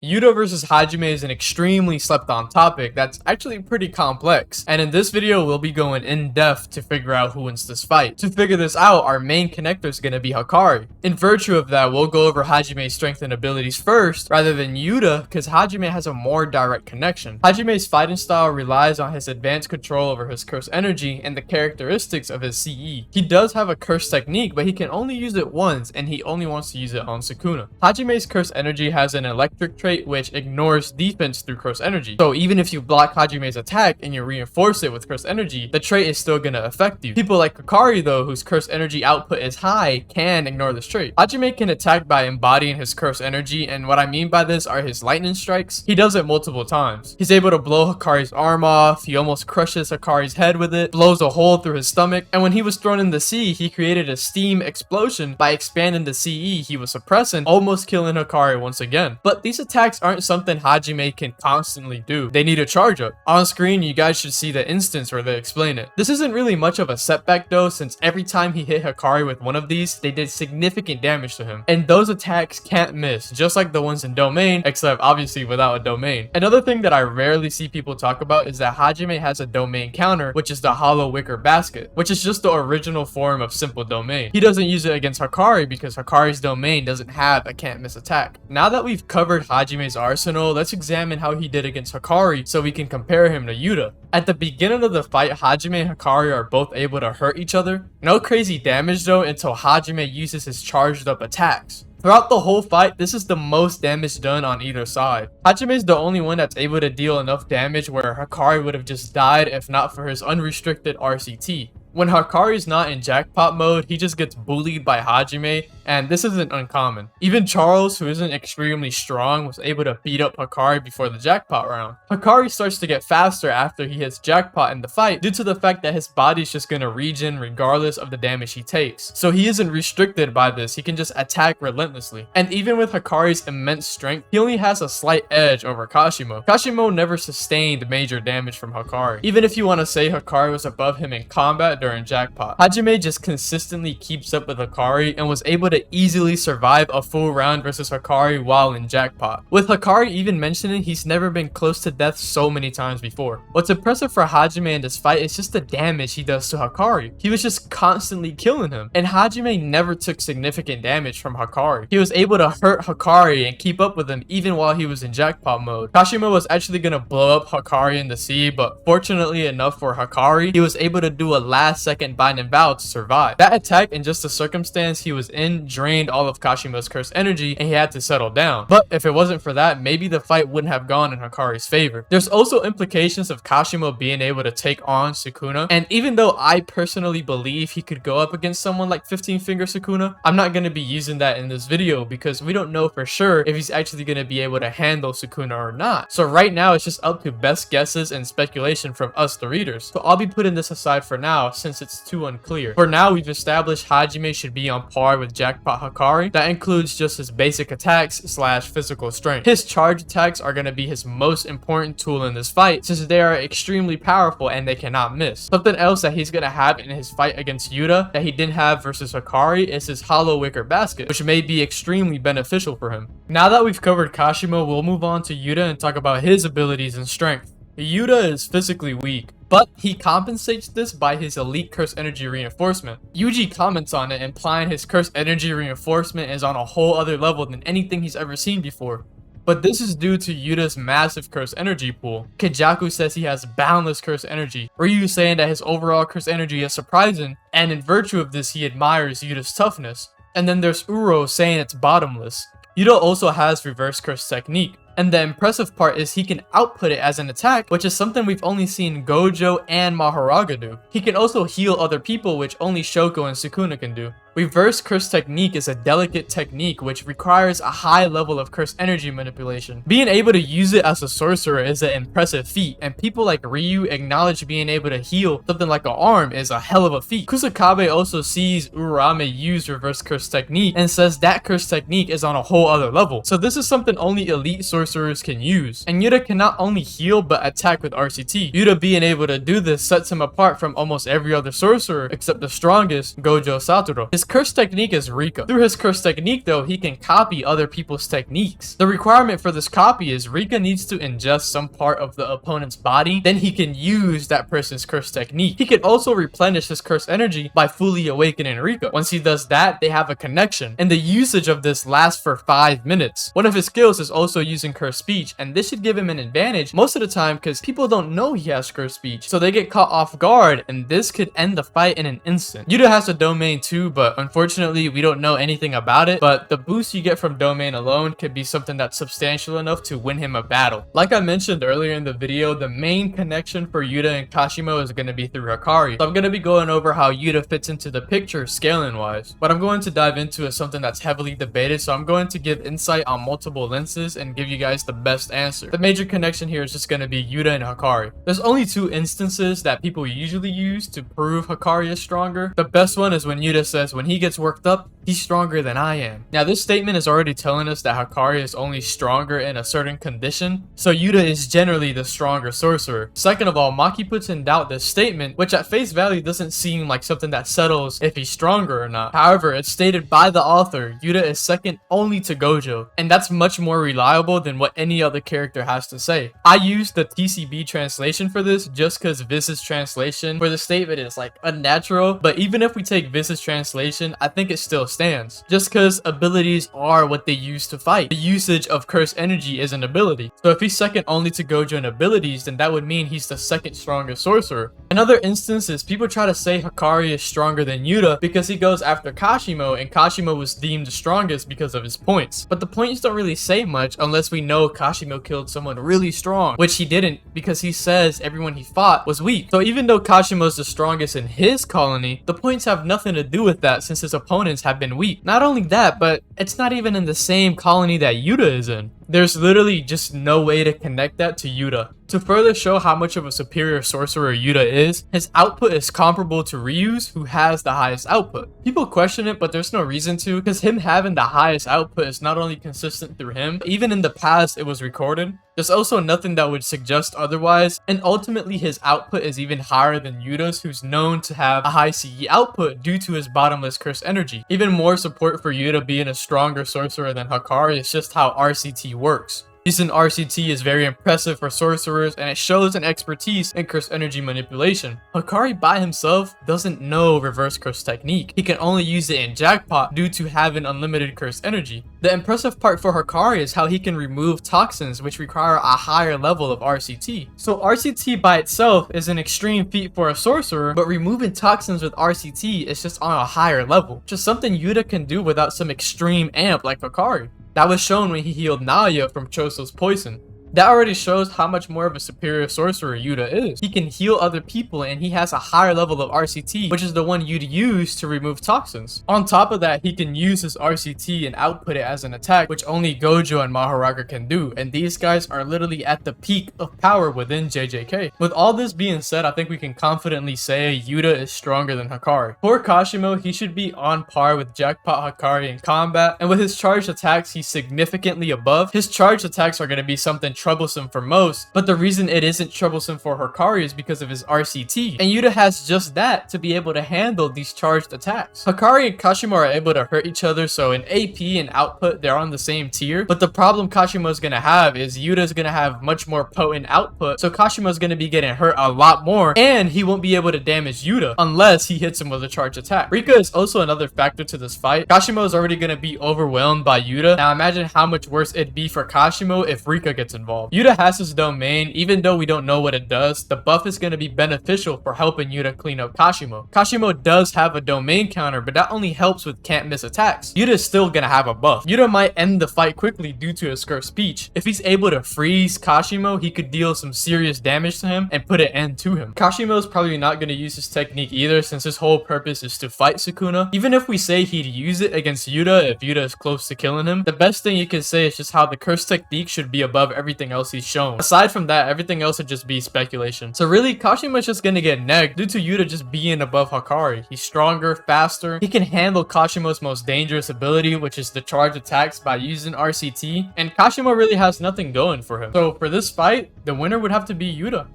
Yuta versus Hajime is an extremely slept on topic that's actually pretty complex, and in this video we'll be going in depth to figure out who wins this fight. To figure this out, our main connector is going to be Hikari. In virtue of that, we'll go over Hajime's strength and abilities first rather than Yuta, because Hajime has a more direct connection. Hajime's fighting style relies on his advanced control over his curse energy and the characteristics of his CE. He does have a curse technique, but he can only use it once, and he only wants to use it on Sukuna. Hajime's curse energy has an electric trait which ignores defense through curse energy. So even if you block Hajime's attack and you reinforce it with curse energy, the trait is still gonna affect you. People like Hikari though, whose curse energy output is high, can ignore this trait. Hajime can attack by embodying his curse energy, and what I mean by this are his lightning strikes. He does it multiple times. He's able to blow Hikari's arm off, he almost crushes Hikari's head with it, blows a hole through his stomach, and when he was thrown in the sea, he created a steam explosion by expanding the CE he was suppressing, almost killing Hikari once again. But these attacks aren't something Hajime can constantly do. They need a charge up. On screen, you guys should see the instance where they explain it. This isn't really much of a setback though, since every time he hit Hikari with one of these, they did significant damage to him. And those attacks can't miss, just like the ones in Domain, except obviously without a domain. Another thing that I rarely see people talk about is that Hajime has a domain counter, which is the hollow wicker basket, which is just the original form of simple domain. He doesn't use it against Hikari because Hikari's domain doesn't have a can't miss attack. Now that we've covered Hajime's arsenal, let's examine how he did against Hikari so we can compare him to Yuta. At the beginning of the fight, Hajime and Hikari are both able to hurt each other. No crazy damage though until Hajime uses his charged up attacks. Throughout the whole fight, this is the most damage done on either side. Hajime is the only one that's able to deal enough damage where Hikari would have just died if not for his unrestricted RCT. When Hikari is not in jackpot mode, he just gets bullied by Hajime, and this isn't uncommon. Even Charles, who isn't extremely strong, was able to beat up Hikari before the jackpot round. Hikari starts to get faster after he hits jackpot in the fight due to the fact that his body's just gonna regen regardless of the damage he takes. So he isn't restricted by this, he can just attack relentlessly. And even with Hikari's immense strength, he only has a slight edge over Kashimo. Kashimo never sustained major damage from Hikari. Even if you want to say Hikari was above him in combat during jackpot, Hajime just consistently keeps up with Hikari and was able to easily survive a full round versus Hikari while in jackpot. With Hikari even mentioning he's never been close to death so many times before. What's impressive for Hajime in this fight is just the damage he does to Hikari. He was just constantly killing him, and Hajime never took significant damage from Hikari. He was able to hurt Hikari and keep up with him even while he was in jackpot mode. Kashimo was actually gonna blow up Hikari in the sea, but fortunately enough for Hikari, he was able to do a last second bind and bow to survive. That attack and just the circumstance he was in drained all of Kashimo's curse energy and he had to settle down. But if it wasn't for that, maybe the fight wouldn't have gone in Hikari's favor. There's also implications of Kashimo being able to take on Sukuna, and even though I personally believe he could go up against someone like 15 Finger Sukuna, I'm not going to be using that in this video because we don't know for sure if he's actually going to be able to handle Sukuna or not. So right now it's just up to best guesses and speculation from us the readers. So I'll be putting this aside for now since it's too unclear. For now, we've established Hajime should be on par with Jackpot Hikari. That includes just his basic attacks / physical strength. His charge attacks are going to be his most important tool in this fight since they are extremely powerful and they cannot miss. Something else that he's going to have in his fight against Yuta that he didn't have versus Hikari is his hollow wicker basket, which may be extremely beneficial for him. Now that we've covered Kashimo, we'll move on to Yuta and talk about his abilities and strength. Yuta is physically weak, but he compensates this by his elite curse energy reinforcement. Yuji comments on it, implying his curse energy reinforcement is on a whole other level than anything he's ever seen before. But this is due to Yuta's massive curse energy pool. Kijaku says he has boundless curse energy, Ryu saying that his overall curse energy is surprising, and in virtue of this he admires Yuta's toughness. And then there's Uro saying it's bottomless. Yuta also has reverse curse technique, and the impressive part is he can output it as an attack, which is something we've only seen Gojo and Mahoraga do. He can also heal other people, which only Shoko and Sukuna can do. Reverse curse technique is a delicate technique which requires a high level of curse energy manipulation. Being able to use it as a sorcerer is an impressive feat, and people like Ryu acknowledge being able to heal something like an arm is a hell of a feat. Kusakabe also sees Urame use reverse curse technique and says that curse technique is on a whole other level. So this is something only elite sorcerers sorcerers can use. And Yuta can not only heal but attack with RCT. Yuta being able to do this sets him apart from almost every other sorcerer except the strongest, Gojo Satoru. His curse technique is Rika. Through his curse technique though, he can copy other people's techniques. The requirement for this copy is Rika needs to ingest some part of the opponent's body, then he can use that person's curse technique. He can also replenish his curse energy by fully awakening Rika. Once he does that, they have a connection, and the usage of this lasts for 5 minutes. One of his skills is also using curse speech, and this should give him an advantage most of the time because people don't know he has curse speech, so they get caught off guard, and this could end the fight in an instant. Yuta has a domain too, but unfortunately we don't know anything about it, but the boost you get from domain alone could be something that's substantial enough to win him a battle. Like I mentioned earlier in the video, the main connection for Yuta and Kashimo is going to be through Hikari, so I'm going to be going over how Yuta fits into the picture scaling wise. What I'm going to dive into is something that's heavily debated, so I'm going to give insight on multiple lenses and give you guys the best answer. The major connection here is just going to be Yuta and Hikari. There's only 2 instances that people usually use to prove Hikari is stronger. The best one is when Yuta says when he gets worked up, he's stronger than I am. Now this statement is already telling us that Hikari is only stronger in a certain condition, so Yuta is generally the stronger sorcerer. Second of all, Maki puts in doubt this statement, which at face value doesn't seem like something that settles if he's stronger or not. However, it's stated by the author, Yuta is second only to Gojo, and that's much more reliable than what any other character has to say. I used the TCB translation for this just because Viz's translation for the statement is like unnatural, but even if we take Viz's translation, I think it still stands. Just because abilities are what they use to fight. The usage of curse energy is an ability. So if he's second only to Gojo in abilities, then that would mean he's the second strongest sorcerer. Another instance is people try to say Hikari is stronger than Yuta because he goes after Kashimo, and Kashimo was deemed the strongest because of his points. But the points don't really say much unless we know Kashimo killed someone really strong, which he didn't because he says everyone he fought was weak. So even though Kashimo's the strongest in his colony, the points have nothing to do with that since his opponents have been weak. Not only that, but it's not even in the same colony that Yuta is in. There's literally just no way to connect that to Yuta. To further show how much of a superior sorcerer Yuta is, his output is comparable to Ryu's, who has the highest output. People question it, but there's no reason to, because him having the highest output is not only consistent through him, even in the past it was recorded. There's also nothing that would suggest otherwise, and ultimately his output is even higher than Yuta's, who's known to have a high CE output due to his bottomless curse energy. Even more support for Yuta being a stronger sorcerer than Hikari is just how RCT works. Using RCT is very impressive for sorcerers, and it shows an expertise in curse energy manipulation. Hikari by himself doesn't know reverse curse technique. He can only use it in jackpot due to having unlimited curse energy. The impressive part for Hikari is how he can remove toxins which require a higher level of RCT. So RCT by itself is an extreme feat for a sorcerer, but removing toxins with RCT is just on a higher level. Just something Yuta can do without some extreme amp like Hikari. That was shown when he healed Naya from Choso's poison. That already shows how much more of a superior sorcerer Yuta is. He can heal other people, and he has a higher level of RCT, which is the one you'd use to remove toxins. On top of that, he can use his RCT and output it as an attack, which only Gojo and Mahoraga can do, and these guys are literally at the peak of power within JJK. With all this being said, I think we can confidently say Yuta is stronger than Hikari. For Kashimo, he should be on par with Jackpot Hikari in combat, and with his charged attacks, he's significantly above. His charged attacks are going to be something troublesome for most, but the reason it isn't troublesome for Hikari is because of his RCT, and Yuta has just that to be able to handle these charged attacks. Hikari and Kashimo are able to hurt each other, so in AP and output they're on the same tier, but the problem Kashimo is going to have is Yuta is going to have much more potent output, so Kashimo is going to be getting hurt a lot more, and he won't be able to damage Yuta unless he hits him with a charged attack. Rika is also another factor to this fight. Kashimo is already going to be overwhelmed by Yuta. Now imagine how much worse it'd be for Kashimo if Rika gets involved. Yuta has his domain. Even though we don't know what it does, the buff is going to be beneficial for helping Yuta clean up Kashimo. Kashimo does have a domain counter, but that only helps with can't miss attacks. Yuta is still going to have a buff. Yuta might end the fight quickly due to his curse speech. If he's able to freeze Kashimo, he could deal some serious damage to him and put an end to him. Kashimo is probably not going to use his technique either, since his whole purpose is to fight Sukuna. Even if we say he'd use it against Yuta if Yuta is close to killing him, the best thing you can say is just how the curse technique should be above everything anything else he's shown. Aside from that, everything else would just be speculation. So really, Kashima's just gonna get negged due to Yuta just being above Hakari. He's stronger, faster. He can handle Kashima's most dangerous ability, which is the charge attacks by using RCT. And Kashima really has nothing going for him. So for this fight, the winner would have to be Yuta.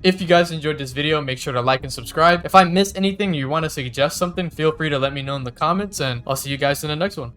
If you guys enjoyed this video, make sure to like and subscribe. If I missed anything or you want to suggest something, feel free to let me know in the comments, and I'll see you guys in the next one.